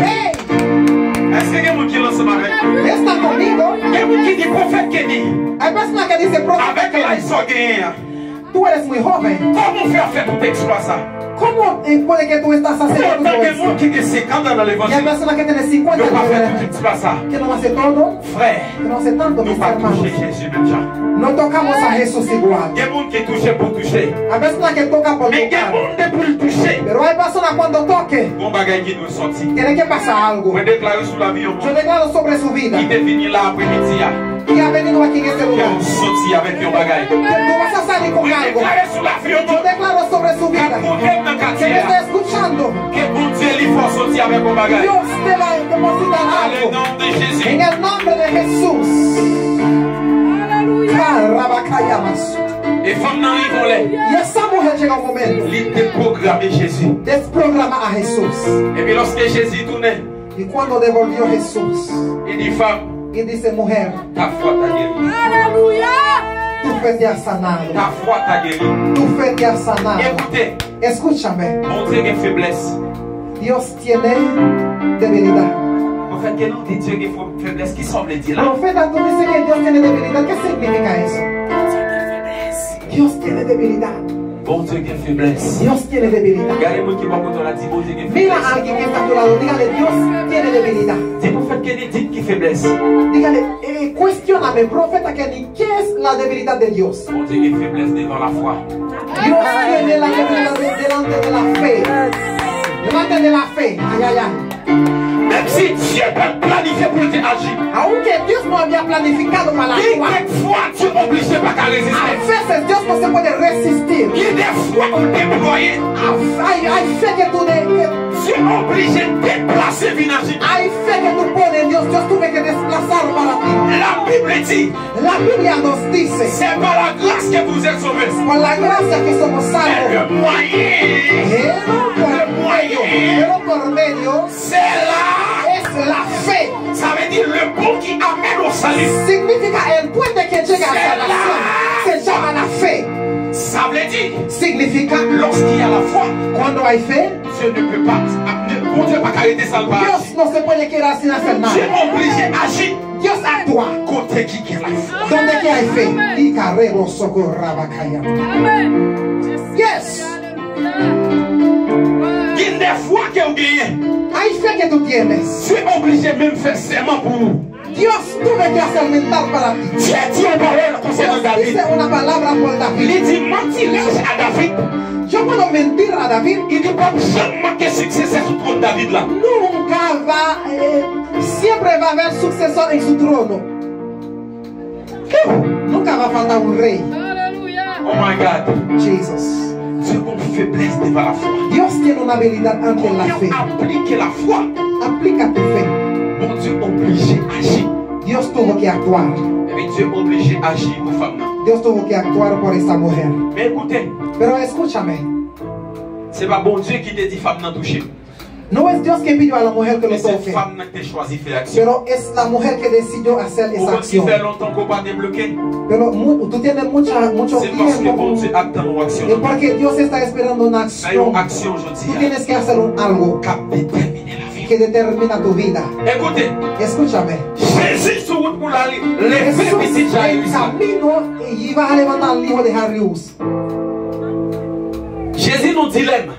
Speaker 2: Hey,
Speaker 1: Est-ce qu'il y a quelqu'un qui lance ce matin?
Speaker 2: ¿están conmigo?
Speaker 1: Il y a quelqu'un qui dit prophète qui dit.
Speaker 2: Hay personas que dicen,
Speaker 1: Avec la
Speaker 2: profeta,
Speaker 1: ils sont gagnés.
Speaker 2: tú eres muy joven.
Speaker 1: Comment faire pour t'exploiter ça?
Speaker 2: ¿Cómo puede que tú estás haciendo todo
Speaker 1: Il y a
Speaker 2: eso?
Speaker 1: qui est 50 ans dans
Speaker 2: Y hay
Speaker 1: l'évangile.
Speaker 2: personas que tienen 50
Speaker 1: Ne pas
Speaker 2: años
Speaker 1: faire tout, c'est pas ça.
Speaker 2: que no hace todo,
Speaker 1: Frère,
Speaker 2: que no hace tanto,
Speaker 1: nous
Speaker 2: mis
Speaker 1: pas
Speaker 2: hermanos.
Speaker 1: toucher Jésus même déjà.
Speaker 2: No tocamos a Jesús igual.
Speaker 1: Il y a des gens qui touchent pour toucher.
Speaker 2: Hay personas que tocan por
Speaker 1: Mais il y a
Speaker 2: tocar.
Speaker 1: des gens pour le toucher.
Speaker 2: Pero hay personas cuando toque,
Speaker 1: Bon bagage qui doit sortir.
Speaker 2: tiene que pasar algo.
Speaker 1: Vous déclarez sur la vie au
Speaker 2: Yo
Speaker 1: monde.
Speaker 2: declaro sobre su vida
Speaker 1: Qui est venu là après-midi.
Speaker 2: que ha venido aquí en este
Speaker 1: Qui
Speaker 2: lugar.
Speaker 1: ont sorti avec un bagage.
Speaker 2: Que tú vas a salir con
Speaker 1: Vous
Speaker 2: algo.
Speaker 1: déclarez sur la vie au
Speaker 2: Yo
Speaker 1: monde.
Speaker 2: declaro sobre su vida
Speaker 1: Pour quelqu'un dans le
Speaker 2: que me
Speaker 1: quartier.
Speaker 2: está escuchando.
Speaker 1: Que bon Dieu lui faut sortir avec un bagage.
Speaker 2: Dios te va a depositar
Speaker 1: Dans le
Speaker 2: algo.
Speaker 1: nom de Jésus.
Speaker 2: En el nombre de Jesús. Carrabacayamas.
Speaker 1: Et femmes n'en y vont les.
Speaker 2: Y esa mujer llega un momento.
Speaker 1: Il déprogrammer Jésus.
Speaker 2: Desprograma a Jesús.
Speaker 1: Et puis lorsque Jésus tournait,
Speaker 2: Y cuando devolvió Jesús,
Speaker 1: il dit femme,
Speaker 2: y dice mujer,
Speaker 1: ta foi t'a guéri.
Speaker 2: tu fe te ha sanado.
Speaker 1: Ta foi t'a guéri.
Speaker 2: Tu fe te ha sanado.
Speaker 1: Écoutez,
Speaker 2: Escúchame.
Speaker 1: mon Dieu a une faiblesse.
Speaker 2: Dios tiene debilidad.
Speaker 1: En fait, quel nom de Dieu qui a une faiblesse? Qui semble dire là?
Speaker 2: Profeta, tú dices que Dios tiene debilidad. ¿Qué significa eso? Dios tiene debilidad.
Speaker 1: Bon Dieu qui a une faiblesse.
Speaker 2: Dios tiene debilidad.
Speaker 1: Regardez-moi qui m'a content, on a dit bon Dieu qui a une
Speaker 2: Mira a
Speaker 1: faiblesse.
Speaker 2: alguien que está a tu lado. Dígale, Dios tiene debilidad.
Speaker 1: Dis pour faire quelle est qui faiblesse?
Speaker 2: Dígale, cuestióname, profeta Kenny, ¿qué es la debilidad de Dios?
Speaker 1: Bon Dieu qui a une faiblesse devant la foi.
Speaker 2: Dios tiene la debilidad delante de la fe. Delante de la fe. Ay, ay, ay.
Speaker 1: Même si Dieu peut planifier pour te agir,
Speaker 2: Aunque Dios no había planificado para
Speaker 1: et
Speaker 2: actuar,
Speaker 1: quelquefois tu es obligé pas qu'à
Speaker 2: a
Speaker 1: résister.
Speaker 2: veces Dios no se puede resistir.
Speaker 1: Il y a des fois où déployer,
Speaker 2: Hay fe que tú
Speaker 1: tu es obligé de déplacer Vinagi.
Speaker 2: hay fe que tú pones en Dios. Dios tuve que desplazar para ti.
Speaker 1: La Bible dit,
Speaker 2: La Biblia nos dice,
Speaker 1: c'est par la grâce que vous êtes sauvés.
Speaker 2: por la gracia que somos
Speaker 1: Mais
Speaker 2: salvos.
Speaker 1: le moyen,
Speaker 2: Pero por medio
Speaker 1: c'est là.
Speaker 2: es la fe.
Speaker 1: Ça veut dire le pont qui amène au salut.
Speaker 2: Significa el puente que llega a salvación. Se llama la fe.
Speaker 1: Ça veut dire,
Speaker 2: Significa
Speaker 1: lorsqu'il y a la foi,
Speaker 2: cuando hay fe,
Speaker 1: Dieu ne peut pas, bon Dieu pas arrêter ça.
Speaker 2: Dios no se puede quedar sin hacer
Speaker 1: Tu
Speaker 2: nada.
Speaker 1: es obligé d'agir.
Speaker 2: Dios actúa.
Speaker 1: Côté qui est la foi.
Speaker 2: Donde que hay fe. Y carrero socorrabacaya. Yes.
Speaker 1: Il y a des fois que vous gagnez.
Speaker 2: Hay fe que tú tienes.
Speaker 1: Tu es obligé même de faire serment pour nous.
Speaker 2: Dios tuve que hacer mental para ti.
Speaker 1: Dieu dit une parole concernant
Speaker 2: Dios
Speaker 1: David.
Speaker 2: dice una palabra por David.
Speaker 1: Il dit mentir à David.
Speaker 2: Yo puedo mentir a David.
Speaker 1: Il dit pas jamais que succès sur le trône de David là.
Speaker 2: Nunca va, siempre va a haber sucesor en su trono. Nunca va a faltar un rey.
Speaker 1: Oh my God.
Speaker 2: Jesus.
Speaker 1: Dieu a une faiblesse devant la foi.
Speaker 2: Dios tiene una habilidad ante la
Speaker 1: Comment
Speaker 2: fe.
Speaker 1: appliquer la foi?
Speaker 2: Aplica tu fe.
Speaker 1: Bon Dieu obligé d'agir.
Speaker 2: Dios tuvo que actuar.
Speaker 1: Et puis Dieu obligé d'agir pour femme.
Speaker 2: Dios tuvo que actuar por esta mujer.
Speaker 1: Mais écoutez,
Speaker 2: Pero escúchame.
Speaker 1: c'est pas bon Dieu qui te dit femme n'a touché.
Speaker 2: No es Dios que pidió a la mujer que lo
Speaker 1: Mais c'est
Speaker 2: toque.
Speaker 1: femme qui a choisi de faire l'action.
Speaker 2: Pero es la mujer que decidió hacer esa
Speaker 1: Pourquoi tu
Speaker 2: acción.
Speaker 1: fais longtemps qu'on va débloquer?
Speaker 2: Pero tú tienes mucho
Speaker 1: C'est parce que bon
Speaker 2: tiempo.
Speaker 1: Dieu attend nos actions.
Speaker 2: Es porque Dios está esperando una
Speaker 1: Mais une
Speaker 2: acción.
Speaker 1: action
Speaker 2: Tú
Speaker 1: aujourd'hui.
Speaker 2: tienes que hacer algo
Speaker 1: Cap déterminer la vie.
Speaker 2: que determina tu vida.
Speaker 1: Écoutez,
Speaker 2: Escúchame.
Speaker 1: Jésus sur route pour l'aller. Les
Speaker 2: Jesús
Speaker 1: petits
Speaker 2: en
Speaker 1: Jairus.
Speaker 2: camino y iba a levantar al hijo de Jairus.
Speaker 1: Jésus nous dilemme.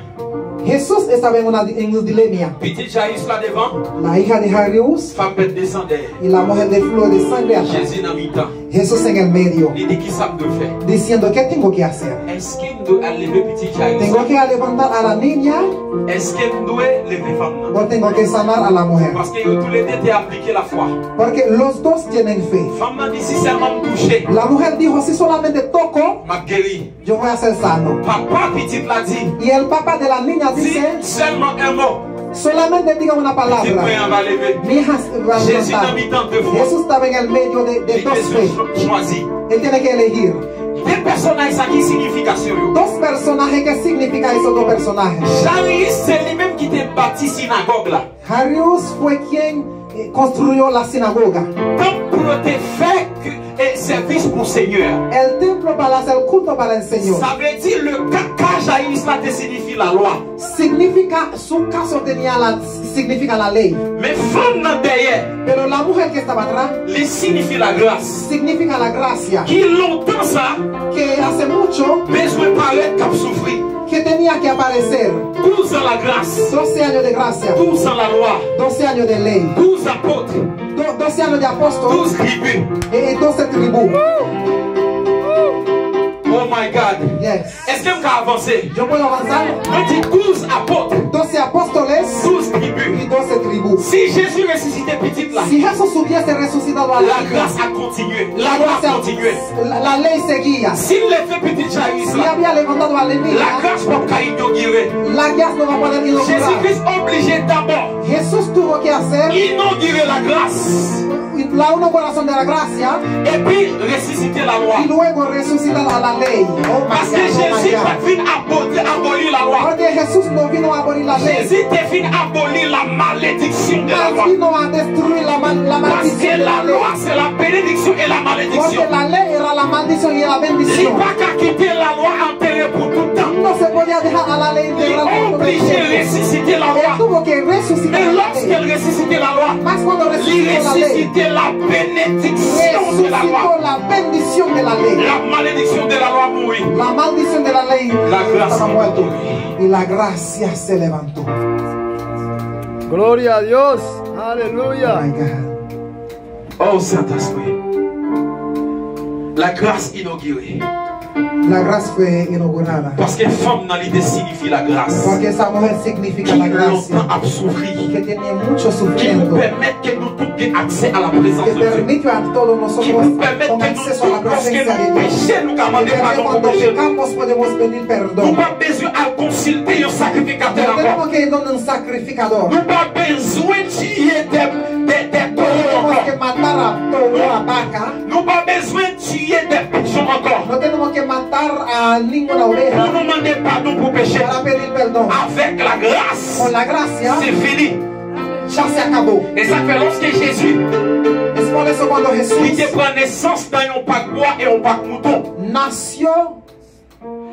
Speaker 2: Jesús estaba en un dilema.
Speaker 1: Petit Jairus là devant.
Speaker 2: La hija de Jairus
Speaker 1: Femme peut descendre.
Speaker 2: y la mujer de flujo de sangre atrás.
Speaker 1: Jésus dans mi-temps.
Speaker 2: Jesús en el medio,
Speaker 1: Il dit qui ça doit faire.
Speaker 2: diciendo, ¿qué tengo que hacer?
Speaker 1: Est-ce qu'il doit lever petit Jairus?
Speaker 2: ¿Tengo que levantar a la niña
Speaker 1: Est-ce qu'il doit lever femme?
Speaker 2: o tengo que sanar a la mujer?
Speaker 1: Parce que tous les deux t'es appliqué la foi.
Speaker 2: Porque los dos tienen fe.
Speaker 1: Femme m'a dit si seulement me toucher,
Speaker 2: La mujer dijo, si solamente toco,
Speaker 1: m'a guéri.
Speaker 2: yo voy a ser sano.
Speaker 1: Papa petite l'a dit.
Speaker 2: Y el papá de la niña
Speaker 1: Dis
Speaker 2: dice,
Speaker 1: seulement un mot.
Speaker 2: solamente diga una
Speaker 1: Petit
Speaker 2: palabra.
Speaker 1: frère va lever.
Speaker 2: Mi hija va a
Speaker 1: Jésus
Speaker 2: levantar.
Speaker 1: n'a mis tant de fois.
Speaker 2: Jesús estaba en el medio de
Speaker 1: Il
Speaker 2: dos fe.
Speaker 1: était choisi.
Speaker 2: Él tiene que elegir
Speaker 1: Des personnages, ça qui signification yo.
Speaker 2: dos personajes. ¿Qué significa esos dos personajes?
Speaker 1: Jairus, c'est lui-même qui t'a bâti synagogue là.
Speaker 2: Jairus fue quien construyó la sinagoga.
Speaker 1: Temple te fait service pour Seigneur.
Speaker 2: El templo para hacer culto para el Señor.
Speaker 1: Ça veut dire le cas Jairus là te signifie la loi.
Speaker 2: Significa, su caso tenía significa la ley.
Speaker 1: Mais femme là derrière,
Speaker 2: Pero la mujer que estaba atrás
Speaker 1: les signifie la grâce.
Speaker 2: significa la gracia.
Speaker 1: Qui longtemps ça,
Speaker 2: Que hace mucho
Speaker 1: besoin paraître comme souffrir.
Speaker 2: que tenía que aparecer.
Speaker 1: 12 ans la grâce,
Speaker 2: 12 años de gracia,
Speaker 1: 12 ans la loi,
Speaker 2: 12 años de ley,
Speaker 1: 12 apôtres,
Speaker 2: 12 años de apóstol
Speaker 1: 12 tribus.
Speaker 2: y 12 tribus.
Speaker 1: Oh my God.
Speaker 2: Yes.
Speaker 1: Est-ce que vous pouvez avancer?
Speaker 2: Yo puedo avanzar.
Speaker 1: On dit 12 apôtres,
Speaker 2: 12 apóstoles
Speaker 1: 12 tribus.
Speaker 2: y 12 tribus.
Speaker 1: Si Jésus ressuscitait petite là,
Speaker 2: Si Jesús hubiese resucitado a
Speaker 1: la
Speaker 2: la
Speaker 1: grâce a continué, la loi a continué.
Speaker 2: la ley seguía.
Speaker 1: S'il les fait petite Jaïs
Speaker 2: Si
Speaker 1: là,
Speaker 2: había levantado a
Speaker 1: la
Speaker 2: Levítica,
Speaker 1: grâce va pas inaugurer.
Speaker 2: la grâce no va a poder inaugurar.
Speaker 1: Jésus-Christ obligé d'abord
Speaker 2: Jesús tuvo que hacer
Speaker 1: inaugurer la grâce
Speaker 2: la inauguración de la gracia
Speaker 1: et puis ressusciter la loi.
Speaker 2: y luego resucitar a la ley. Oh my
Speaker 1: Parce que
Speaker 2: God, oh my
Speaker 1: Jésus
Speaker 2: God.
Speaker 1: va venir abolir la loi.
Speaker 2: Porque Jesús no vino a abolir la ley,
Speaker 1: Jésus te venu abolir la malédiction de la
Speaker 2: mas
Speaker 1: loi.
Speaker 2: vino a destruir la
Speaker 1: Parce
Speaker 2: maldición
Speaker 1: que
Speaker 2: de
Speaker 1: la
Speaker 2: la ley.
Speaker 1: loi, c'est la bénédiction et la
Speaker 2: Porque
Speaker 1: malédiction.
Speaker 2: la ley era la maldición y la
Speaker 1: Il
Speaker 2: bendición.
Speaker 1: n'y a pas qu'à quitter la loi enterrée pour tout le temps.
Speaker 2: No se podía dejar a la ley
Speaker 1: Il
Speaker 2: integral
Speaker 1: est
Speaker 2: por todo el
Speaker 1: obligé de
Speaker 2: tiempo.
Speaker 1: ressusciter la
Speaker 2: Él
Speaker 1: loi.
Speaker 2: tuvo que resucitar
Speaker 1: Mais
Speaker 2: la ley.
Speaker 1: lorsqu'elle ressuscitait la loi,
Speaker 2: Más cuando
Speaker 1: il
Speaker 2: resucitó la ley,
Speaker 1: ressuscitait la bénédiction de la
Speaker 2: resucitó
Speaker 1: loi.
Speaker 2: la bendición de la ley.
Speaker 1: La malédiction de la loi mourit.
Speaker 2: La maldición de la ley
Speaker 1: La gracia
Speaker 2: estaba muerto
Speaker 1: murió.
Speaker 2: y la gracia se levantó.
Speaker 3: Gloria a Dios.
Speaker 2: Oh
Speaker 3: Aleluya.
Speaker 2: my God.
Speaker 1: Oh Saint-Esprit, la grâce inaugurée.
Speaker 2: La gracia fue inaugurada.
Speaker 1: Parce que femme dans l'idée signifie la grâce.
Speaker 2: Porque esa mujer significa
Speaker 1: Qui
Speaker 2: la gracia.
Speaker 1: longtemps a souffri.
Speaker 2: Que tenía mucho
Speaker 1: Qui nous
Speaker 2: sufrimiento.
Speaker 1: permet que nous tous ayons accès à la présence
Speaker 2: Que
Speaker 1: de Dieu.
Speaker 2: permite a todos
Speaker 1: Qui
Speaker 2: nosotros
Speaker 1: nous permet
Speaker 2: con
Speaker 1: que nous
Speaker 2: acceso a la
Speaker 1: tous, lorsque
Speaker 2: presencia de
Speaker 1: nous
Speaker 2: Dios.
Speaker 1: péchons, nous
Speaker 2: Que
Speaker 1: commander pardon pour
Speaker 2: cuando
Speaker 1: nos péchés.
Speaker 2: pecamos podemos pedir
Speaker 1: Nous
Speaker 2: perdón.
Speaker 1: pas besoin à consulter un sacrificateur
Speaker 2: No
Speaker 1: encore.
Speaker 2: tenemos que ir donde un sacrificador.
Speaker 1: Nous pas besoin de tuer des taureaux
Speaker 2: Tenemos que
Speaker 1: encore.
Speaker 2: matar a toro, a vaca.
Speaker 1: Nous pas besoin de tuer des pigeons encore.
Speaker 2: No tenemos que matar a ninguna
Speaker 1: Pour
Speaker 2: oveja
Speaker 1: nous demander pardon pour pécher.
Speaker 2: para pedir perdón.
Speaker 1: Avec la grâce,
Speaker 2: Con la gracia
Speaker 1: c'est fini.
Speaker 2: ya se acabó.
Speaker 1: Et ça fait lorsque Jésus,
Speaker 2: Es por eso cuando
Speaker 1: il
Speaker 2: Jesús
Speaker 1: te prend naissance dans un pack bois et un pack mouton.
Speaker 2: nació,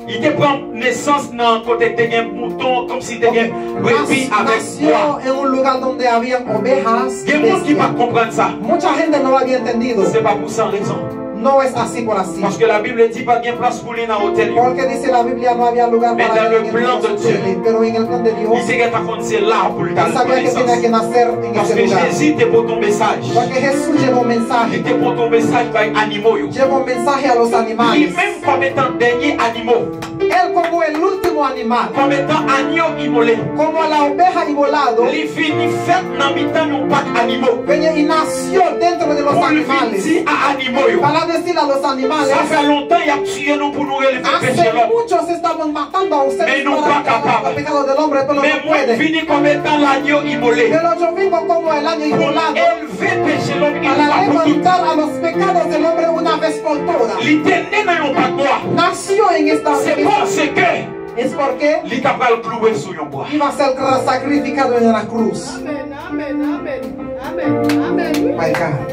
Speaker 1: Il te prend naissance dans côté de un mouton comme si tu avais brebis avec bois.
Speaker 2: nació en un lugar donde habían ovejas.
Speaker 1: Il y a des gens qui ne
Speaker 2: bestias.
Speaker 1: vont comprendre ça.
Speaker 2: Mucha gente no lo había entendido.
Speaker 1: C'est pas pour sans raison.
Speaker 2: No es así por así.
Speaker 1: Parce que la Bible dit pas bien place pour les dans l'hôtel.
Speaker 2: Porque dice la Biblia no había lugar
Speaker 1: Mais
Speaker 2: para
Speaker 1: dans
Speaker 2: él
Speaker 1: le
Speaker 2: en
Speaker 1: plan
Speaker 2: el
Speaker 1: de
Speaker 2: hotel,
Speaker 1: Dieu,
Speaker 2: pero en el plan de Dios
Speaker 1: Il sait que tu c'est là pour le
Speaker 2: él sabía que tenía que
Speaker 1: connaissance.
Speaker 2: nacer en
Speaker 1: Parce
Speaker 2: ese
Speaker 1: que
Speaker 2: lugar.
Speaker 1: Jésus te pour ton message.
Speaker 2: Porque Jesús llevó un
Speaker 1: Il
Speaker 2: mensaje,
Speaker 1: te pour ton message par les animaux. yo.
Speaker 2: llevó un mensaje a los animales.
Speaker 1: Lui-même comme étant dernier animal.
Speaker 2: Él como el último animal,
Speaker 1: Comme étant agneau immolé.
Speaker 2: como la oveja inmolado,
Speaker 1: Il finit fait dans mi-temps un pack animaux.
Speaker 2: venía y nació dentro de los
Speaker 1: Pour lui
Speaker 2: animales.
Speaker 1: dire à animaux. yo.
Speaker 2: Para decirle a los animales,
Speaker 1: Ça fait longtemps qu'il a tué nous pour nous relever péché
Speaker 2: hace
Speaker 1: l'homme.
Speaker 2: muchos estaban matando a ustedes
Speaker 1: Mais no
Speaker 2: para
Speaker 1: pas capable.
Speaker 2: el pecado del hombre, pero
Speaker 1: Mais
Speaker 2: no
Speaker 1: moi,
Speaker 2: puede.
Speaker 1: fini comme étant l'agneau immolé.
Speaker 2: Pero yo vengo como el año
Speaker 1: Pour
Speaker 2: inmolado
Speaker 1: élever péché l'homme une
Speaker 2: para
Speaker 1: fois pour toutes.
Speaker 2: levantar a los pecados del hombre una vez por todas.
Speaker 1: Il était né dans un pack bois.
Speaker 2: Nació en esta
Speaker 1: C'est parce que
Speaker 2: es porque
Speaker 1: il t'a pas le cloué sur un bois.
Speaker 2: iba a ser sacrificado en la cruz.
Speaker 4: Amen, amen, amen, amen, amen.
Speaker 2: My God.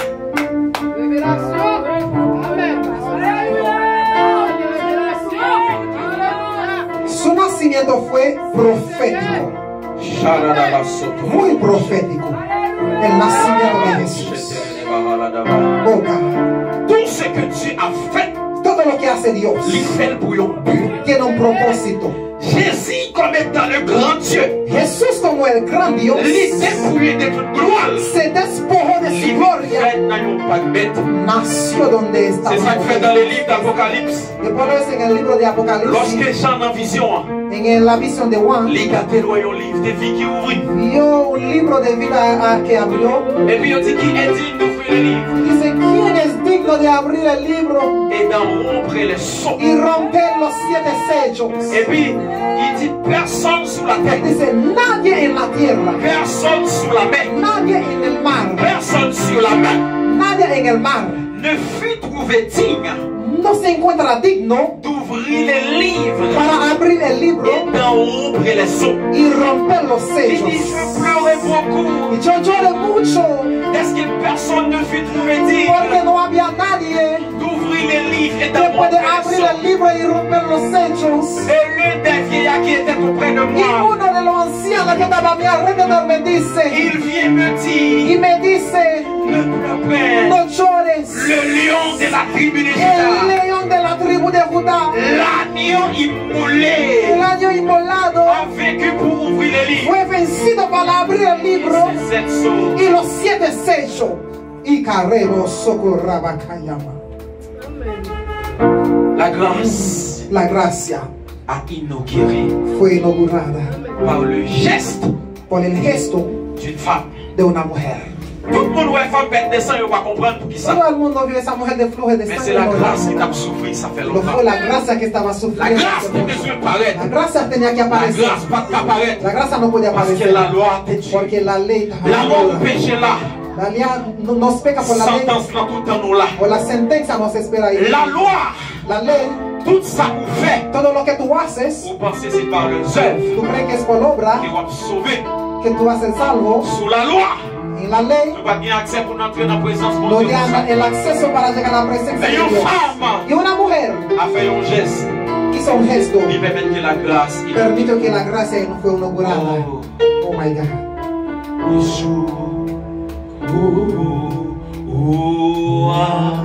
Speaker 4: Révélation. Amen. Révélation.
Speaker 2: Su nacimiento fue profético, muy profético. El nacimiento de Jesús. Oh God.
Speaker 1: Tout ce que Dieu a fait,
Speaker 2: Todo lo que hace Dios
Speaker 1: il fait pour un but.
Speaker 2: tiene un propósito.
Speaker 1: Jésus comme étant le grand Dieu,
Speaker 2: Jesús como el gran Dios
Speaker 1: il est dépouillé de toute gloire.
Speaker 2: se despojó de su
Speaker 1: Il
Speaker 2: gloria.
Speaker 1: fait dans un pack bête.
Speaker 2: Nació donde estaba.
Speaker 1: C'est ça qu'il fait dans les livres d'Apocalypse.
Speaker 2: Y por eso en el libro de Apocalipsis,
Speaker 1: Lorsque Jean en vision,
Speaker 2: en la visión de Juan,
Speaker 1: les gars un livre de vie qui ouvrit.
Speaker 2: vio un libro de vida que abrió.
Speaker 1: Et puis on dit qui est digne d'ouvrir le livre
Speaker 2: Dice, ¿quién es digno de abrir el libro
Speaker 1: et d'en rompre les sceaux.
Speaker 2: y romper los 7 sellos?
Speaker 1: Et puis il dit personne sous la terre,
Speaker 2: Dice, nadie en la tierra,
Speaker 1: personne sous la mer,
Speaker 2: nadie en el mar,
Speaker 1: personne sur la mer
Speaker 2: nadie en el mar
Speaker 1: ne fut trouvé digne
Speaker 2: no se encuentra digno
Speaker 1: d'ouvrir les livres
Speaker 2: para abrir el libro
Speaker 1: et d'en rompre les sceaux.
Speaker 2: y romper los
Speaker 1: Il
Speaker 2: sellos.
Speaker 1: dit je pleurais beaucoup.
Speaker 2: Y yo lloré mucho
Speaker 1: Est-ce que personne ne fut trouvé digne
Speaker 2: porque no había nadie
Speaker 1: d'ouvrir les livres et
Speaker 2: que
Speaker 1: d'en
Speaker 2: puede
Speaker 1: rompre les
Speaker 2: abrir
Speaker 1: sceaux?
Speaker 2: el libro y romper los sellos.
Speaker 1: Et l'un des vieillards qui était auprès de
Speaker 2: Y
Speaker 1: moi,
Speaker 2: uno de los ancianos que estaba a mi alrededor me dice,
Speaker 1: il vient me
Speaker 2: y
Speaker 1: dire
Speaker 2: me dice,
Speaker 1: ne pleure pas.
Speaker 2: no llores. Prince.
Speaker 1: Le lion de la tribu de
Speaker 2: El
Speaker 1: Juda.
Speaker 2: león de la tribu de Judá.
Speaker 1: L'agneau immolé
Speaker 2: El año inmolado
Speaker 1: a vaincu pour ouvrir les livres.
Speaker 2: fue vencido para abrir el libro
Speaker 1: Ces 7 sceaux.
Speaker 2: y los 7 sellos. Y carrero socorraba cayama.
Speaker 1: La grâce
Speaker 2: La gracia
Speaker 1: a inauguré
Speaker 2: fue inaugurada
Speaker 1: par le geste
Speaker 2: por el gesto
Speaker 1: d'une femme.
Speaker 2: de una mujer.
Speaker 1: Tout le monde ouais femme bête descend, il va comprendre pour qui ça.
Speaker 2: Todo el mundo vio esa mujer de flujo de
Speaker 1: Mais c'est la grâce qui
Speaker 2: sangre.
Speaker 1: t'a souffert, ça fait
Speaker 2: Lo
Speaker 1: longtemps.
Speaker 2: fue la gracia que estaba
Speaker 1: La
Speaker 2: sufriendo.
Speaker 1: grâce pour que Dieu paraît.
Speaker 2: La gracia tenía que
Speaker 1: La
Speaker 2: aparecer.
Speaker 1: grâce pas qu'apparaître.
Speaker 2: La gracia no podía
Speaker 1: Parce que
Speaker 2: aparecer.
Speaker 1: la loi te tue.
Speaker 2: Porque la ley
Speaker 1: La mort du péché là.
Speaker 2: La ley nos peca por la ley.
Speaker 1: Sentence là tout en nous là.
Speaker 2: Por la sentencia nos espera ahí.
Speaker 1: La loi,
Speaker 2: La ley,
Speaker 1: tout ça vous fait.
Speaker 2: todo lo que tú haces,
Speaker 1: Vous pensez c'est par les œuvres
Speaker 2: tú crees que es por obra
Speaker 1: qui vont sauver.
Speaker 2: que tú haces salvo.
Speaker 1: Sous la loi,
Speaker 2: En la ley
Speaker 1: tu vas bien accès pour entrer dans la présence de
Speaker 2: no
Speaker 1: mon Dieu.
Speaker 2: te el acceso para llegar a la presencia
Speaker 1: Mais
Speaker 2: de
Speaker 1: une
Speaker 2: Dios.
Speaker 1: femme
Speaker 2: Y una mujer
Speaker 1: a fait un geste
Speaker 2: hizo un gesto
Speaker 1: qui permet que la grâce
Speaker 2: y permitió que la gracia no fue inaugurada.
Speaker 1: Oh,
Speaker 2: Oh my God.
Speaker 1: le jour où, ah,